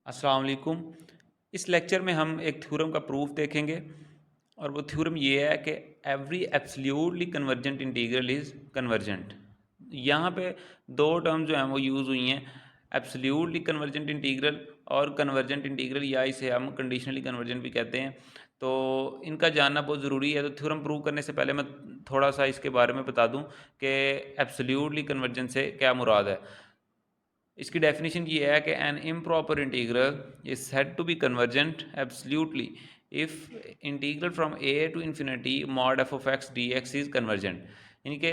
अस्सलाम वालेकुम। इस लेक्चर में हम एक थ्योरम का प्रूफ देखेंगे और वो थ्योरम ये है कि every absolutely convergent integral is convergent. यहाँ पे दो टर्म जो हैं वो यूज़ हुई हैं, एब्सोल्युटली कन्वर्जेंट इंटीग्रल और कन्वर्जेंट इंटीग्रल, या इसे हम कंडीशनली कन्वर्जेंट भी कहते हैं। तो इनका जानना बहुत ज़रूरी है। तो थ्योरम प्रूव करने से पहले मैं थोड़ा सा इसके बारे में बता दूँ कि एब्सोल्युटली कन्वर्जेंट से क्या मुराद है। इसकी डेफिनेशन ये है कि an improper integral is said to be convergent absolutely if integral from a to infinity mod f of x d x is convergent. यानी कि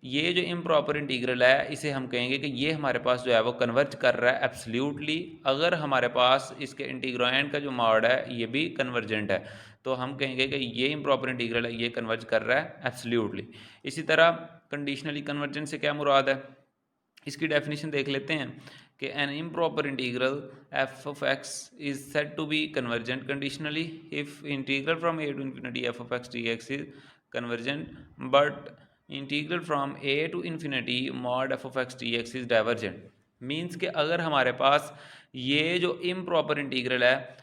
ये जो इम्प्रॉपर इंटीग्रल है इसे हम कहेंगे कि ये हमारे पास जो है वो कन्वर्ज कर रहा है एब्सोल्युटली अगर हमारे पास इसके इंटीग्रांड का जो मॉड है ये भी कन्वर्जेंट है, तो हम कहेंगे कि ये इम्प्रॉपर इंटीग्रल है, ये कन्वर्ज कर रहा है एब्सोल्युटली। इसी तरह कंडीशनली कन्वर्जेंट से क्या मुराद है, इसकी डेफिनेशन देख लेते हैं कि an improper integral f of x is said to be convergent conditionally if integral from a to infinity f of x d x is convergent but integral from a to infinity mod f of x d x is divergent. Means कि अगर हमारे पास ये जो improper integral है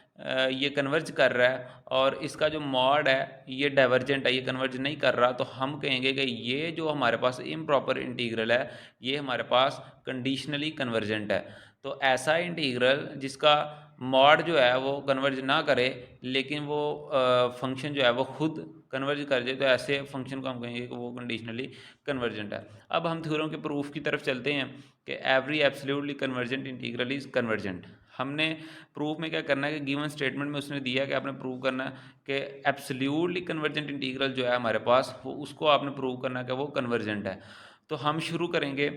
ये converge कर रहा है और इसका जो मॉड है ये डाइवर्जेंट है, ये कन्वर्ज नहीं कर रहा, तो हम कहेंगे कि ये जो हमारे पास इम्प्रॉपर इंटीग्रल है ये हमारे पास कंडीशनली कन्वर्जेंट है। तो ऐसा इंटीग्रल जिसका मॉड जो है वो कन्वर्ज ना करे लेकिन वो फंक्शन जो है वो खुद कन्वर्ज कर जाए, तो ऐसे फंक्शन को हम कहेंगे कि वो कंडीशनली कन्वर्जेंट है। अब हम थ्योरम के प्रूफ की तरफ चलते हैं कि every absolutely convergent integral is convergent. हमने प्रूफ में क्या करना है कि गिवन स्टेटमेंट में उसने दिया कि आपने प्रूव करना है कि एब्सोल्युटली कन्वर्जेंट इंटीग्रल जो है हमारे पास वो उसको आपने प्रूव करना है कि वो कन्वर्जेंट है। तो हम शुरू करेंगे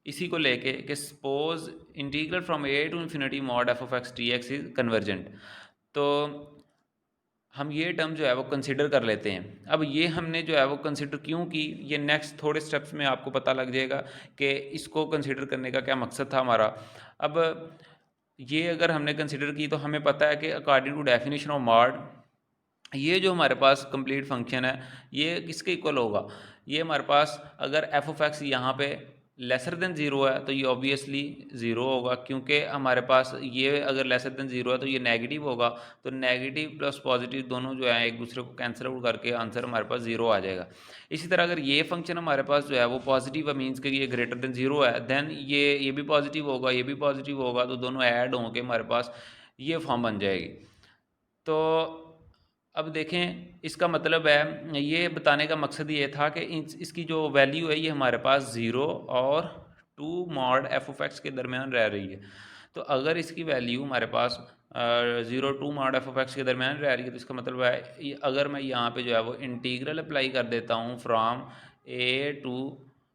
इसी को लेके कि suppose integral from a to infinity mod f of x d x is convergent. तो हम ये टर्म जो है वो कंसिडर कर लेते हैं। अब ये हमने जो है वो कंसिडर क्यों की, ये नेक्स्ट थोड़े स्टेप्स में आपको पता लग जाएगा कि इसको कंसिडर करने का क्या मकसद था हमारा। अब ये अगर हमने कंसिडर की तो हमें पता है कि according to definition of mod ये जो हमारे पास कंप्लीट फंक्शन है ये किसके इक्वल होगा, ये हमारे पास अगर एफ ऑफ एक्स यहाँ पे लेसर देन ज़ीरो है तो ये ऑब्वियसली ज़ीरो होगा, क्योंकि हमारे पास ये अगर लेसर देन ज़ीरो है तो ये नेगेटिव होगा। तो नेगेटिव प्लस पॉजिटिव दोनों जो है एक दूसरे को कैंसिल आउट करके आंसर हमारे पास ज़ीरो आ जाएगा। इसी तरह अगर ये फंक्शन हमारे पास जो है वो पॉजिटिव है, मीन्स कि ये ग्रेटर देन ज़ीरो है, देन ये भी पॉजिटिव होगा, ये भी पॉजिटिव होगा, तो दोनों ऐड होंगे हमारे पास ये फॉर्म बन जाएगी। तो अब देखें इसका मतलब है, ये बताने का मकसद ये था कि इसकी जो वैल्यू है ये हमारे पास ज़ीरो और to mod f of x के दरमियान रह रही है। तो अगर इसकी वैल्यू हमारे पास zero to mod f of x के दरमियान रह रही है तो इसका मतलब है अगर मैं यहाँ पे जो है वो इंटीग्रल अप्लाई कर देता हूँ फ्रॉम ए टू,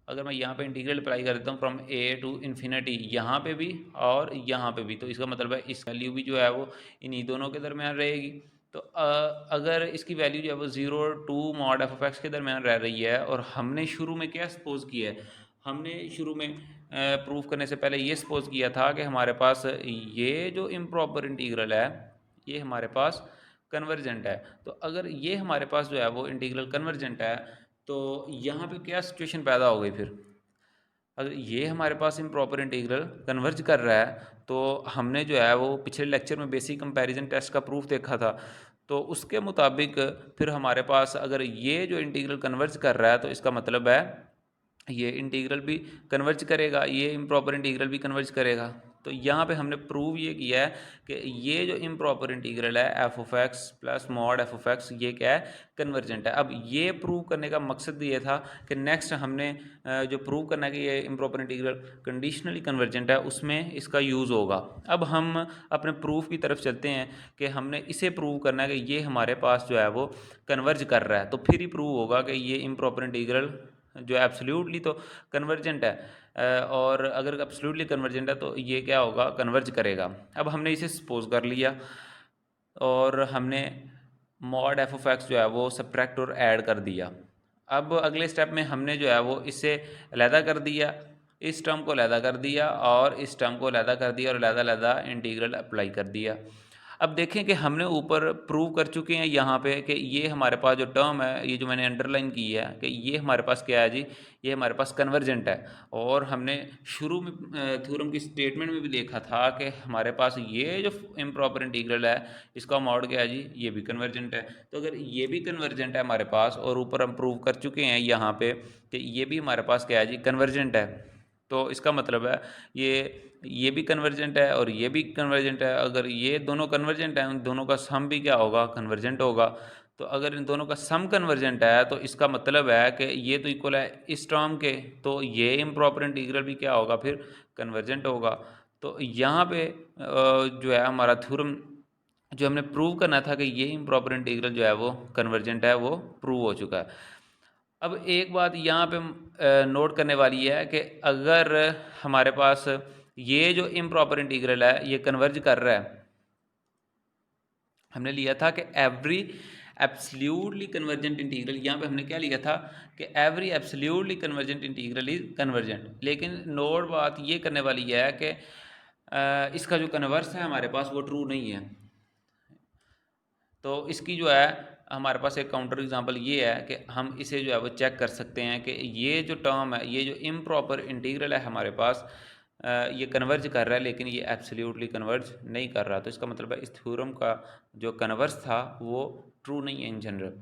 अगर मैं यहाँ पे इंटीग्रल अप्लाई कर देता हूँ फ्रॉम ए टू इन्फिनिटी यहाँ पे भी और यहाँ पे भी, तो इसका मतलब है इस वैल्यू भी जो है वो इन्हीं दोनों के दरमियान रहेगी। तो अगर इसकी वैल्यू जो है वो zero to mod f of x के दरमियान रह रही है और हमने शुरू में क्या सपोज किया है, हमने शुरू में प्रूफ करने से पहले ये सपोज किया था कि हमारे पास ये जो इम्प्रॉपर इंटीग्रल है ये हमारे पास कन्वर्जेंट है। तो अगर ये हमारे पास जो है वो इंटीग्रल कन्वर्जेंट है तो यहाँ पे क्या सिचुएशन पैदा हो गई, फिर अगर ये हमारे पास इम्प्रॉपर इंटीग्रल कन्वर्ज कर रहा है तो हमने जो है वो पिछले लेक्चर में बेसिक कंपैरिजन टेस्ट का प्रूफ देखा था, तो उसके मुताबिक फिर हमारे पास अगर ये जो इंटीग्रल कन्वर्ज कर रहा है तो इसका मतलब है ये इंटीग्रल भी कन्वर्ज करेगा, ये इम्प्रॉपर इंटीग्रल भी कन्वर्ज करेगा। तो यहाँ पे हमने प्रूव ये किया है कि ये जो इम्प्रॉपर इंटीग्रल है F of x plus mod f of x ये क्या है, कन्वर्जेंट है। अब ये प्रूव करने का मकसद ये था कि नेक्स्ट हमने जो प्रूव करना है कि ये इम्प्रॉपर इंटीग्रल कंडीशनली कन्वर्जेंट है उसमें इसका यूज़ होगा। अब हम अपने प्रूफ की तरफ चलते हैं कि हमने इसे प्रूव करना है कि ये हमारे पास जो है वो कन्वर्ज कर रहा है, तो फिर ही प्रूव होगा कि ये इम्प्रॉपर इंटीग्रल जो एब्सोल्युटली तो कन्वर्जेंट है और अगर एब्सोल्युटली कन्वर्जेंट है तो ये क्या होगा, कन्वर्ज करेगा। अब हमने इसे सपोज कर लिया और हमने मॉड एफ ऑफ एक्स जो है वो सब्ट्रैक्ट और ऐड कर दिया। अब अगले स्टेप में हमने जो है वो इससे अलहदा कर दिया, इस टर्म को अलहदा कर दिया और इस टर्म को अलहदा कर दिया और अलहदा अलहदा इंटीग्रल अप्लाई कर दिया। अब देखें कि हमने ऊपर प्रूव कर चुके हैं यहाँ पे कि ये हमारे पास जो टर्म है, ये जो मैंने अंडरलाइन की है कि ये हमारे पास क्या है जी, ये हमारे पास कन्वर्जेंट है। और हमने शुरू में थ्योरम की स्टेटमेंट में भी देखा था कि हमारे पास ये जो इम्प्रॉपर इंटीग्रल है, इसका मॉड क्या है जी, ये भी कन्वर्जेंट है। तो अगर ये भी कन्वर्जेंट है हमारे पास, और ऊपर हम प्रूव कर चुके हैं यहाँ पे कि ये भी हमारे पास क्या है जी, कन्वर्जेंट है, तो इसका मतलब है ये भी कन्वर्जेंट है और ये भी कन्वर्जेंट है। अगर ये दोनों कन्वर्जेंट हैं, उन दोनों का सम भी क्या होगा, कन्वर्जेंट होगा। तो अगर इन दोनों का सम कन्वर्जेंट है तो इसका मतलब है कि ये तो इक्वल है इस टर्म के, तो ये इम्प्रॉपर इंटीग्रल भी क्या होगा, फिर कन्वर्जेंट होगा। तो यहाँ पे जो है हमारा थ्योरम जो हमने प्रूव करना था कि ये इम्प्रॉपर इंटीग्रल जो है वो कन्वर्जेंट है, वो प्रूव हो चुका है। अब एक बात यहाँ पे नोट करने वाली है कि अगर हमारे पास ये जो इम्प्रॉपर इंटीग्रल है ये कन्वर्ज कर रहा है, हमने लिया था कि एवरी एब्सल्यूटली कन्वर्जेंट इंटीग्रल, यहाँ पे हमने क्या लिया था कि every absolutely convergent integral is convergent. लेकिन नोट बात ये करने वाली है कि इसका जो कन्वर्स है हमारे पास वो ट्रू नहीं है। तो इसकी जो है हमारे पास एक काउंटर एग्जांपल ये है कि हम इसे जो है वो चेक कर सकते हैं कि ये जो टर्म है, ये जो इम्प्रॉपर इंटीग्रल है हमारे पास, ये कन्वर्ज कर रहा है लेकिन ये एब्सोल्युटली कन्वर्ज नहीं कर रहा। तो इसका मतलब है इस थ्योरम का जो कन्वर्स था वो ट्रू नहीं है इन जनरल।